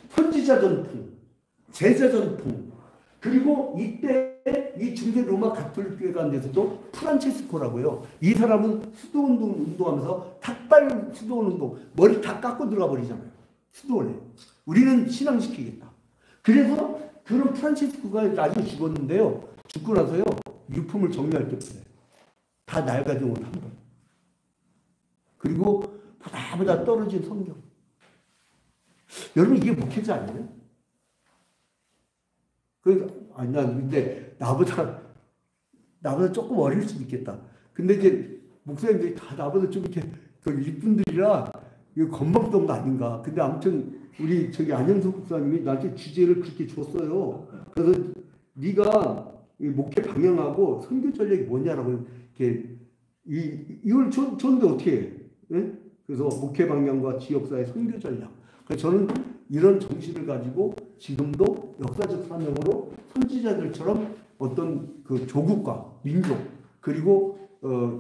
선지자 전통, 제자 전통, 그리고 이때 이 중세 로마 가톨릭 교회 가운데서도 프란체스코라고요. 이 사람은 수도운동 운동하면서 닭발 수도운동, 머리 다 깎고 들어가 버리잖아요. 수도원에. 우리는 신앙시키겠다. 그래서 그런 프란체스코가 나중에 죽었는데요. 죽고 나서요. 유품을 정리할 때 없어요. 다 낡아진 옷 한 번. 그리고 보다 떨어진 성경. 여러분 이게 목회자 아니에요? 근데 나보다 조금 어릴 수도 있겠다. 근데 이제 목사님들이 다 나보다 좀 이렇게 더 이분들이라 이거 건방던 거 아닌가. 근데 아무튼 우리 안현석 목사님이 나한테 주제를 그렇게 줬어요. 그래서 네가 목회 방향하고 선교 전략이 뭐냐라고 이렇게 이걸 줬는데 어떻게 해? 네? 그래서 목회 방향과 지역사회 선교 전략. 그래서 저는 이런 정신을 가지고 지금도 역사적 사명으로 선지자들처럼 어떤 그 조국과 민족 그리고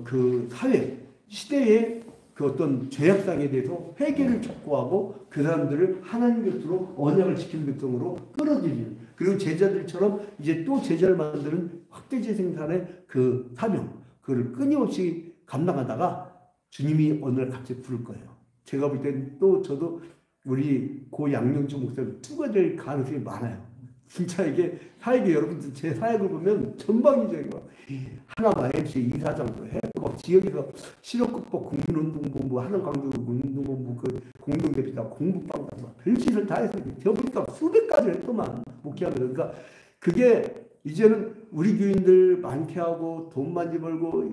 그 사회 시대의 그 어떤 죄악상에 대해서 회개를 촉구하고 그 사람들을 하나님 곁으로 언약을 지키는 백성으로 끌어들이는 그리고 제자들처럼 이제 또 제자를 만드는 확대제 생산의 그 사명 그걸 끊임없이 감당하다가 주님이 어느 날 갑자기 부를 거예요. 제가 볼 때는 또 저도 우리 고 양영주 목사님 투가 될 가능성이 많아요. 진짜 이게 사역이 여러분들 제 사역을 보면 전방위적이고 하나 YMCA 이사장도 해고 지역에서 실업극복 국민운동본부 한원광주운동본부 그 공동대표다 공부방다 별짓을 다 해서 저보니까 수백 가지를 했더만 목회하면서 그러니까 그게 이제는 우리 교인들 많게 하고 돈 많이 벌고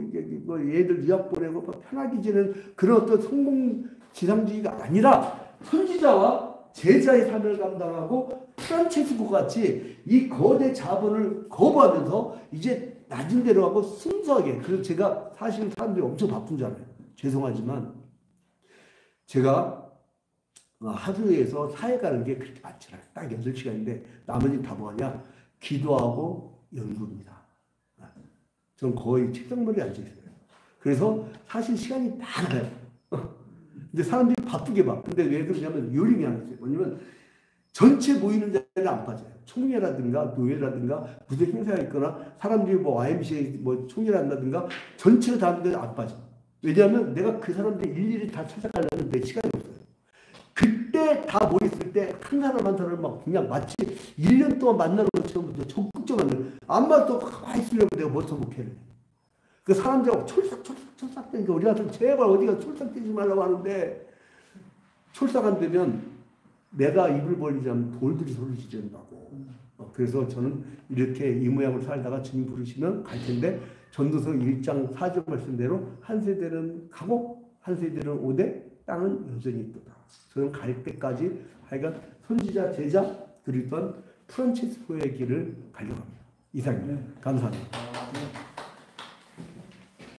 뭐 얘들 유학 보내고 편하게 지내는 그런 어떤 성공 지상주의가 아니라 선지자와 제자의 삶을 감당하고 프란체스코 같이 이 거대 자본을 거부하면서 이제 낮은 데로 가고 순수하게. 그래서 제가 사실은 사람들이 엄청 바쁜잖아요. 죄송하지만 제가 하루에서 사회 가는 게 그렇게 많지 않아요. 딱 8시간인데 나머지 다 뭐하냐? 기도하고 연구입니다. 전 거의 책상머리에 앉아있어요. 그래서 사실 시간이 많아요. 근데 사람들이 바쁘게 봐. 근데 왜 그러냐면 요령이 하나 있어요. 뭐냐면 전체 모이는 자리는 안 빠져요. 총회라든가 노회라든가 무슨 행사가 있거나 사람들이 뭐 YMCA 뭐 총회를 한다든가 전체를 다 하는데 안 빠져. 왜냐하면 내가 그 사람들 일일이 다 찾아가려면 내 시간이 없어요. 그때 다 모였을 때 한 사람 한 사람을 막 그냥 마치 1년 동안 만나는 것처럼 적극적으로 안 봐도 가만히 있으려고 내가 못 써먹해. 그 사람들하고 철삭되니까 우리 같은 제발 어디가 철삭되지 말라고 하는데 철삭 안 되면 내가 입을 벌리자면 돌들이 소리 지른다고. 그래서 저는 이렇게 이 모양으로 살다가 주님 부르시면 갈 텐데 전도서 1장 4절 말씀대로 한 세대는 가고 한 세대는 오되 땅은 여전히 있도다. 저는 갈 때까지 하여간 선지자 제자 그리던 프란체스코의 길을 가려고 합니다. 이상입니다. 감사합니다.